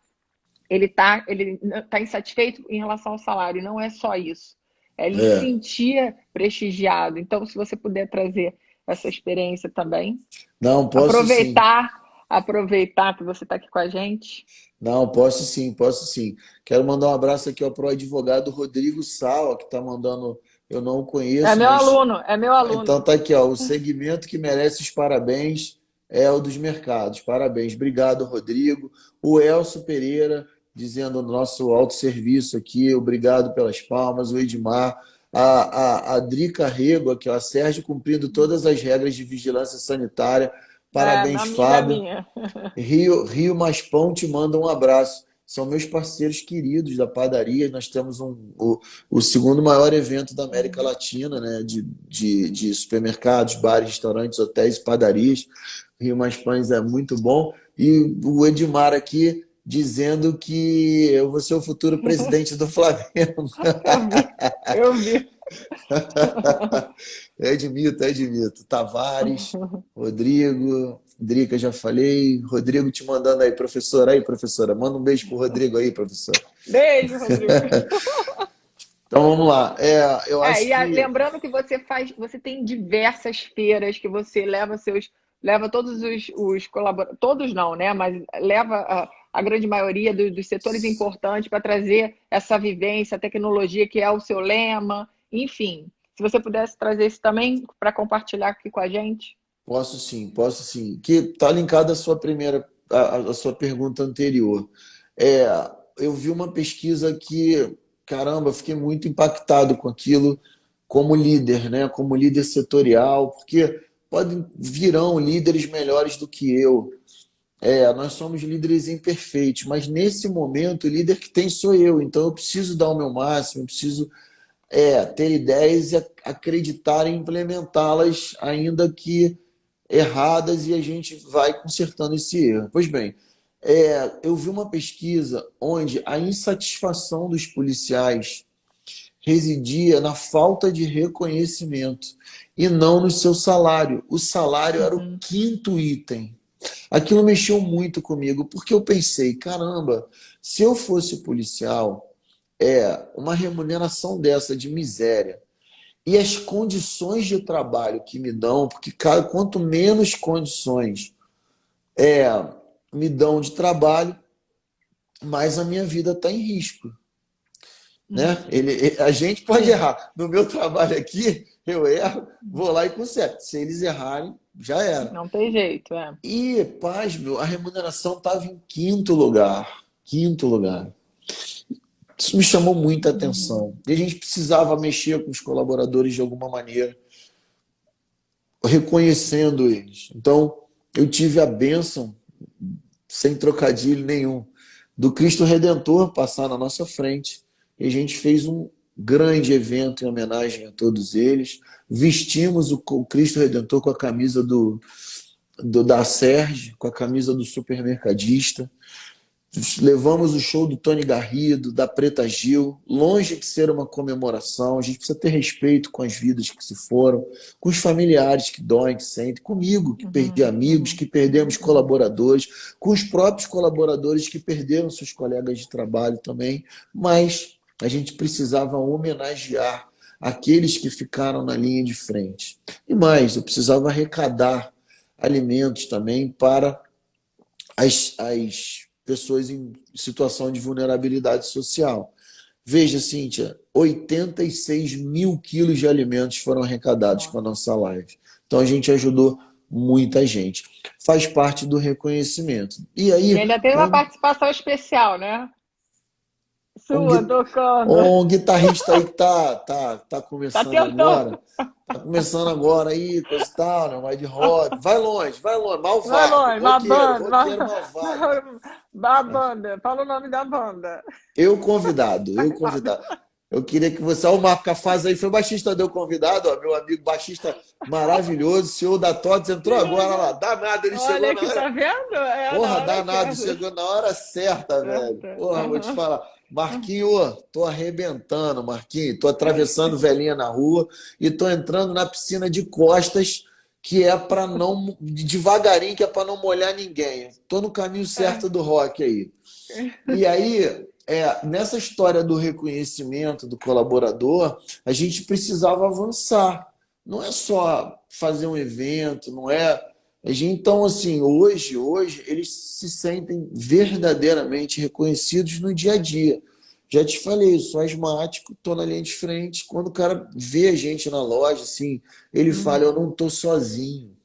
A: ele tá insatisfeito em relação ao salário, e não é só isso. É ele se
B: É.
A: sentia prestigiado. Então, se você puder trazer essa experiência também,
B: Não, posso sim.
A: aproveitar, aproveitar que você está aqui com a gente.
B: Não, posso sim, posso sim. Quero mandar um abraço aqui para o advogado Rodrigo Sal, que está mandando. Eu não o
A: É
B: conheço,
A: meu
B: mas
A: aluno, é meu
B: então
A: aluno.
B: tá aqui, ó. O segmento que merece os parabéns é o dos mercados. Parabéns. Obrigado, Rodrigo. O Elcio Pereira, dizendo no nosso autosserviço aqui, obrigado pelas palmas. O Edmar. A Drica Rego aqui, ó. A Sérgio cumprindo todas as regras de vigilância sanitária Parabéns,
A: amiga
B: Fábio.
A: minha.
B: Rio Mais Pão te manda um abraço. São meus parceiros queridos da padaria. Nós temos o segundo maior evento da América
A: Uhum.
B: Latina, né? De supermercados, bares, restaurantes, hotéis e padarias. Rio Mais Pães é muito bom. E o Edmar aqui dizendo que eu vou ser o futuro presidente do Flamengo.
A: Eu vi, eu vi.
B: Edmito, Edmito. Tavares, Rodrigo, Drica, já falei. Rodrigo te mandando aí, professora. Aí, professora. Manda um beijo pro Rodrigo aí, professora.
A: Beijo, Rodrigo.
B: Então vamos lá. Eu acho que
A: Lembrando que você faz, você tem diversas feiras que você leva todos os colaboradores, todos não, né? Mas leva a grande maioria dos setores importantes para trazer essa vivência, a tecnologia que é o seu lema, enfim. Se você pudesse trazer isso também para compartilhar aqui com a gente.
B: posso sim, posso sim. Que está linkada à sua a sua pergunta anterior. É, eu vi uma pesquisa que, caramba, fiquei muito impactado com aquilo como líder, né? Como líder setorial, porque virão líderes melhores do que eu. Nós somos líderes imperfeitos, mas nesse momento o líder que tem sou eu. Então eu preciso dar o meu máximo, eu preciso ter ideias e acreditar em implementá-las, ainda que erradas, e a gente vai consertando esse erro. Pois bem, eu vi uma pesquisa onde a insatisfação dos policiais residia na falta de reconhecimento e não no seu salário. O salário era o
A: Uhum,
B: quinto item. Aquilo mexeu muito comigo, porque eu pensei, caramba, se eu fosse policial, uma remuneração dessa de miséria e as condições de trabalho que me dão, porque quanto menos condições me dão de trabalho, mais a minha vida está em risco, né?
A: uhum.
B: A gente pode
A: Sim,
B: errar. No meu trabalho aqui, eu erro, vou lá e conserto. Se eles errarem, já era.
A: não tem jeito,
B: E, pasme, a remuneração estava em quinto lugar. Quinto lugar. Isso me chamou muita
A: Uhum.
B: atenção. E a gente precisava mexer com os colaboradores de alguma maneira, reconhecendo eles. Então, eu tive a bênção, sem trocadilho nenhum, do Cristo Redentor passar na nossa frente. E a gente fez um grande evento em homenagem a todos eles. Vestimos o Cristo Redentor com a camisa da Serge, com a camisa do supermercadista. Levamos o show do Tony Garrido, da Preta Gil, longe de ser uma comemoração. A gente precisa ter respeito com as vidas que se foram, com os familiares que doem, que sentem, comigo, que perdi
A: Uhum,
B: amigos,
A: uhum,
B: que perdemos
A: uhum.
B: colaboradores, com os próprios colaboradores que perderam seus colegas de trabalho também. Mas a gente precisava homenagear aqueles que ficaram na linha de frente. E mais, eu precisava arrecadar alimentos também para as pessoas em situação de vulnerabilidade social. Veja, Cíntia, 86 mil quilos de alimentos foram arrecadados com a
A: Nossa.
B: nossa live. Então a gente ajudou muita gente. Faz parte do reconhecimento. E
A: E
B: aí,
A: ainda tem uma
B: quando
A: participação especial, né?
B: um,
A: Sua, tocando.
B: um guitarrista aí que tá
A: Tá
B: começando
A: tentando.
B: agora, aí, coisa e tal, né? Vai de rock, vai longe,
A: Vai
B: malvado,
A: longe, uma banda.
B: roqueiro malvado.
A: Da banda. Fala o nome da banda.
B: Eu convidado. Eu queria que você. Ó, o Marco Cafaz aí foi o baixista deu convidado, ó, meu amigo baixista maravilhoso, senhor da Tots, entrou
A: Que
B: agora lá.
A: legal.
B: Danado, ele
A: Olha
B: chegou na
A: aqui,
B: hora.
A: tá vendo? É na
B: Porra,
A: hora
B: danado,
A: certa.
B: chegou na hora certa, velho.
A: Certa.
B: Porra, vou te
A: Aham.
B: falar. Marquinho, tô arrebentando, Marquinho. Tô atravessando velhinha na rua e tô entrando na piscina de costas, que é para não. Devagarinho, que é para não molhar ninguém. Tô no caminho certo do rock aí. E aí, nessa história do reconhecimento do colaborador, a gente precisava avançar. Não é só fazer um evento, não é. Então, assim, hoje eles se sentem verdadeiramente reconhecidos no dia a dia. Já te falei, eu sou asmático, estou na linha de frente. Quando o cara vê a gente na loja, assim, ele fala: Eu
A: Uhum.
B: não estou sozinho,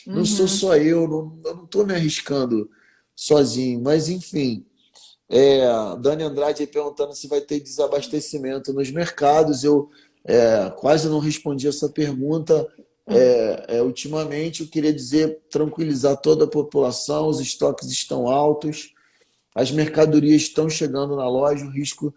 B: não sou
A: Uhum.
B: só eu não estou me arriscando sozinho. Mas, enfim, Dani Andrade aí perguntando se vai ter desabastecimento nos mercados. Eu quase não respondi essa pergunta,
A: Hum.
B: Ultimamente, eu queria dizer, tranquilizar toda a população, os estoques estão altos, as mercadorias estão chegando na loja, o risco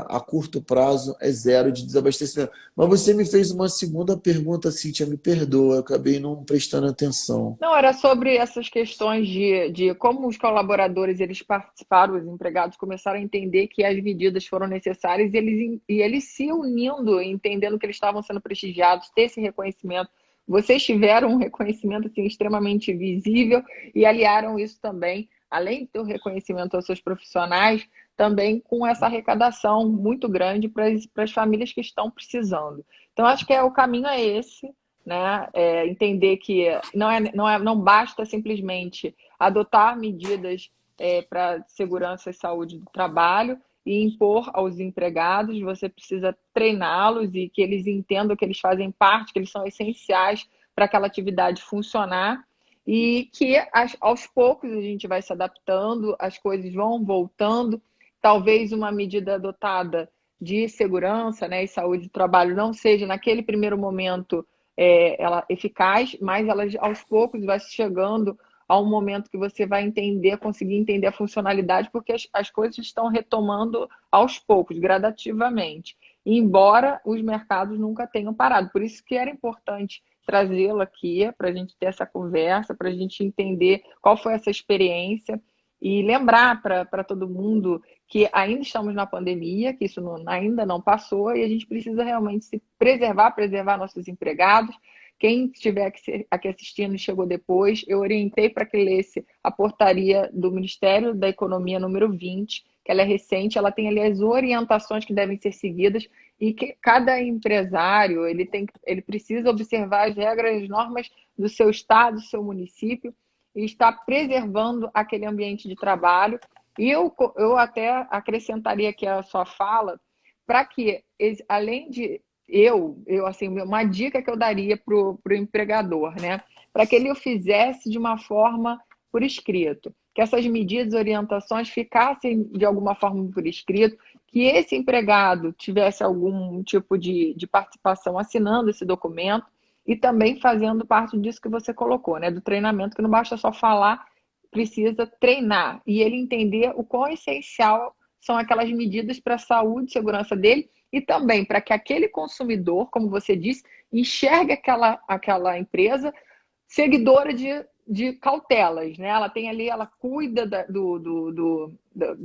B: a curto prazo é zero de desabastecimento. Mas você me fez uma segunda pergunta, Cíntia, me perdoa, eu acabei não prestando atenção.
A: Não, era sobre essas questões de como os colaboradores eles participaram, os empregados começaram a entender que as medidas foram necessárias e eles se unindo, entendendo que eles estavam sendo prestigiados, ter esse reconhecimento. Vocês tiveram um reconhecimento assim, extremamente visível e aliaram isso também, além de ter o reconhecimento aos seus profissionais, também com essa arrecadação muito grande para as famílias que estão precisando. Então, acho que o caminho é esse, né? Entender que não basta simplesmente adotar medidas para segurança e saúde do trabalho e impor aos empregados, você precisa treiná-los e que eles entendam que eles fazem parte, que eles são essenciais para aquela atividade funcionar e que aos poucos a gente vai se adaptando, as coisas vão voltando, talvez uma medida adotada de segurança, né, e saúde do trabalho não seja naquele primeiro momento ela eficaz, mas ela aos poucos vai chegando a um momento que você vai entender, conseguir entender a funcionalidade, porque as coisas estão retomando aos poucos, gradativamente, embora os mercados nunca tenham parado. Por isso que era importante trazê-lo aqui, para a gente ter essa conversa, para a gente entender qual foi essa experiência e lembrar para todo mundo que ainda estamos na pandemia, que isso ainda não passou e a gente precisa realmente se preservar nossos empregados. Quem estiver aqui assistindo e chegou depois, eu orientei para que lesse a portaria do Ministério da Economia número 20, que ela é recente, ela tem ali as orientações que devem ser seguidas e que cada empresário ele precisa observar as regras e as normas do seu estado, do seu município e estar preservando aquele ambiente de trabalho. E eu até acrescentaria aqui a sua fala para que, além de assim, uma dica que eu daria para o empregador, né? Para que ele o fizesse de uma forma por escrito, que essas medidas, orientações ficassem de alguma forma por escrito, que esse empregado tivesse algum tipo de participação assinando esse documento e também fazendo parte disso que você colocou, né? Do treinamento, que não basta só falar, precisa treinar e ele entender o quão essencial são aquelas medidas para a saúde e segurança dele e também para que aquele consumidor, como você disse, enxergue aquela empresa seguidora de cautelas, né? Ela tem ali, ela cuida do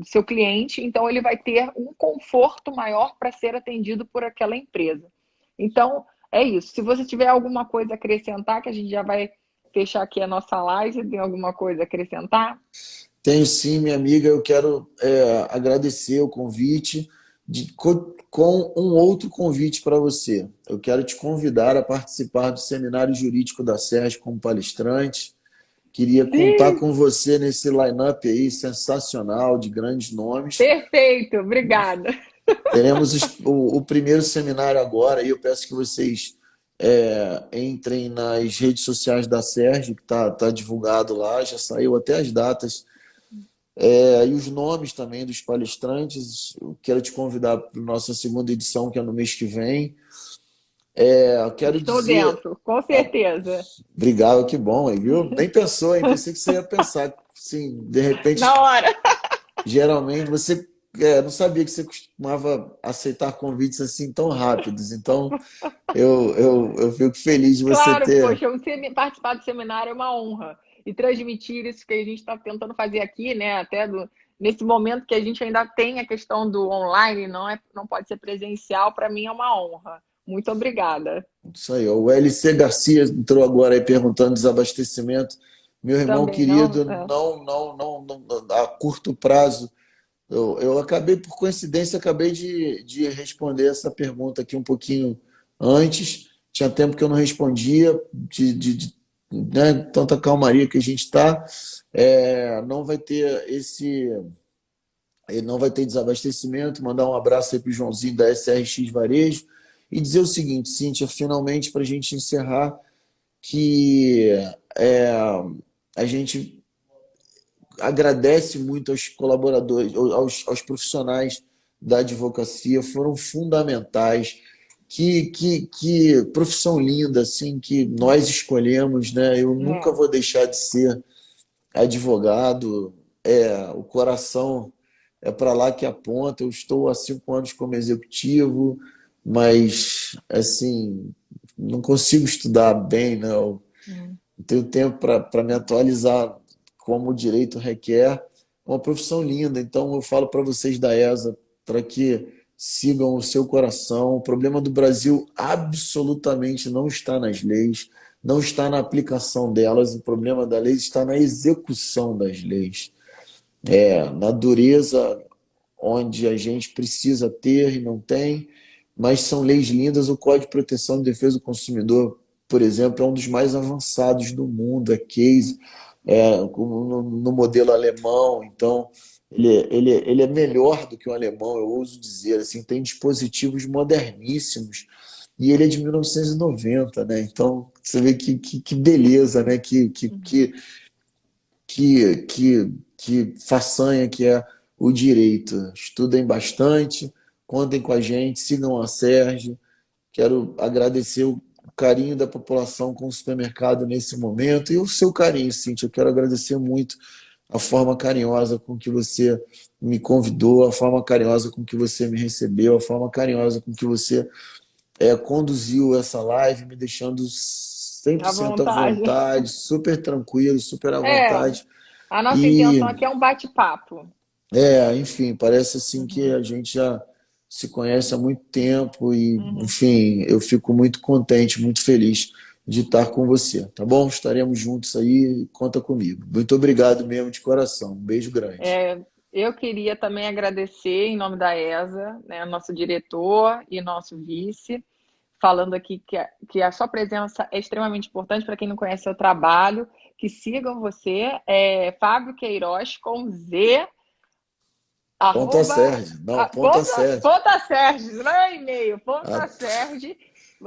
A: seu cliente, então ele vai ter um conforto maior para ser atendido por aquela empresa. Então, é isso. Se você tiver alguma coisa a acrescentar, que a gente já vai fechar aqui a nossa live, tem alguma coisa a acrescentar?
B: Tenho sim, minha amiga. Eu quero agradecer o convite com um outro convite para você. Eu quero te convidar a participar do Seminário Jurídico da SERJ como palestrante. Queria contar
A: Sim,
B: com você nesse line-up aí sensacional, de grandes nomes.
A: perfeito, obrigada.
B: Teremos o primeiro seminário agora e eu peço que vocês entrem nas redes sociais da SERJ, que tá divulgado lá, já saiu até as datas e os nomes também dos palestrantes. Eu quero te convidar para a nossa segunda edição, que é no mês que vem. Eu quero
A: Estou
B: dizer.
A: dentro, com
B: ah,
A: certeza.
B: Obrigado, que bom, hein, viu? Nem pensou, hein? Pensei que você ia pensar. Sim, de
A: Na
B: repente,
A: hora.
B: geralmente você não sabia que você costumava aceitar convites assim tão rápidos. Então, eu fico feliz de você
A: Claro,
B: ter.
A: poxa, participar do seminário é uma honra. E transmitir isso que a gente está tentando fazer aqui, né? Nesse momento que a gente ainda tem a questão do online, não pode ser presencial, para mim é uma honra. Muito obrigada.
B: Isso aí, ó, o LC Garcia entrou agora aí perguntando desabastecimento. Meu irmão
A: Também não.
B: querido, não, a curto prazo. Eu acabei, por coincidência, acabei de responder essa pergunta aqui um pouquinho antes. Tinha tempo que eu não respondia, né, tanta calmaria que a gente está. Não vai ter não vai ter desabastecimento. Mandar um abraço aí para o Joãozinho da SRX Varejo e dizer o seguinte, Cíntia, finalmente, para a gente encerrar, que é, a gente agradece muito aos colaboradores, aos profissionais da advocacia, foram fundamentais, Que profissão linda, assim, que nós escolhemos, né? Eu nunca
A: É.
B: vou deixar de ser advogado. O coração é para lá que aponta. Eu estou há 5 anos como executivo, mas, assim, não consigo estudar bem, não.
A: Hum.
B: Não tenho tempo para me atualizar como o direito requer. É uma profissão linda. Então, eu falo para vocês da ESA para que sigam o seu coração. O problema do Brasil absolutamente não está nas leis, não está na aplicação delas. O problema da lei está na execução das leis, na dureza onde a gente precisa ter e não tem, mas são leis lindas. O Código de Proteção e Defesa do Consumidor, por exemplo, é um dos mais avançados do mundo, é case, no modelo alemão, então ele é melhor do que o alemão, eu ouso dizer, assim, tem dispositivos moderníssimos, e ele é de 1990, né? Então, você vê que beleza, né? Que façanha que é o direito. Estudem bastante, contem com a gente, sigam a Sérgio. Quero agradecer o carinho da população com o supermercado nesse momento e o seu carinho, Cíntia. Eu quero agradecer muito a forma carinhosa com que você me convidou, a forma carinhosa com que você me recebeu, a forma carinhosa com que você conduziu essa live, me deixando
A: À
B: 100% à
A: vontade.
B: vontade, super tranquilo, super à
A: É,
B: vontade.
A: a nossa intenção
B: E,
A: aqui é um bate-papo.
B: enfim, parece assim que
A: Uhum,
B: a gente já se conhece há muito tempo e,
A: uhum.
B: enfim, eu fico muito contente, muito feliz de estar com você, tá bom? Estaremos juntos aí, conta comigo. Muito obrigado mesmo de coração. Um beijo grande.
A: Eu queria também agradecer, em nome da ESA, né, nosso diretor e nosso vice, falando aqui que a sua presença é extremamente importante para quem não conhece seu trabalho, que sigam você, Fábio Queiroz com Z,
B: Ponta
A: arroba,
B: Sérgio. Não, Ponta Sérgio.
A: ponta Sérgio, não é e-mail, ponta
B: Ah,
A: Sérgio.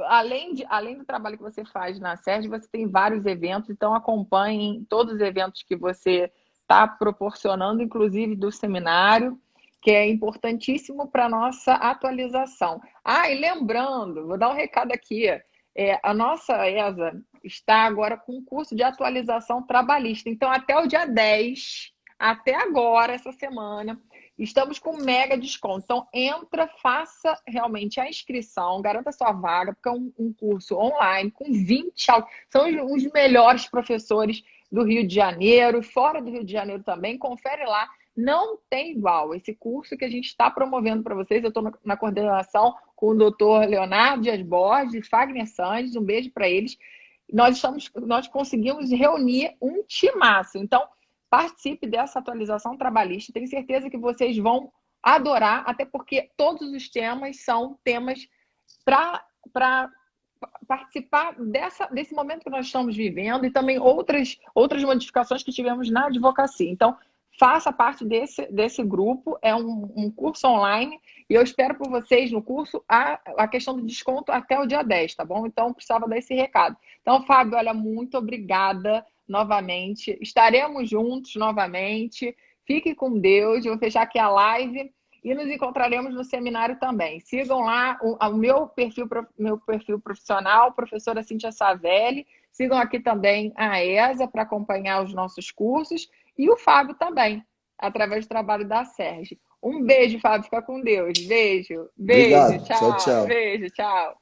A: Além do trabalho que você faz na Sérgio, você tem vários eventos, então acompanhem todos os eventos que você está proporcionando, inclusive do seminário, que é importantíssimo para a nossa atualização. Ah, e lembrando, vou dar um recado aqui, a nossa ESA está agora com um curso de atualização trabalhista, então até o dia 10, até agora, essa semana, estamos com mega desconto. Então, entra, faça realmente a inscrição, garanta sua vaga, porque é um curso online com 20 aulas. São os melhores professores do Rio de Janeiro, fora do Rio de Janeiro também. Confere lá. Não tem igual. Esse curso que a gente está promovendo para vocês, eu estou na coordenação com o doutor Leonardo Dias Borges e Fagner Sandes, um beijo para eles. Nós conseguimos reunir um timaço. Então, participe dessa atualização trabalhista. Tenho certeza que vocês vão adorar, até porque todos os temas são temas para participar desse momento que nós estamos vivendo e também outras modificações que tivemos na advocacia. Então, faça parte desse grupo, é um curso online e eu espero por vocês no curso a questão do desconto até o dia 10, tá bom? Então, precisava dar esse recado. Então, Fábio, olha, muito obrigada novamente. Estaremos juntos novamente. Fique com Deus. Eu vou fechar aqui a live e nos encontraremos no seminário também. Sigam lá o meu perfil profissional, professora Cíntia Savelli. Sigam aqui também a ESA para acompanhar os nossos cursos e o Fábio também, através do trabalho da Sérgio. Um beijo, Fábio. Fica com Deus. Beijo, beijo,
B: obrigado. Tchau,
A: tchau.
B: tchau.
A: Beijo, tchau.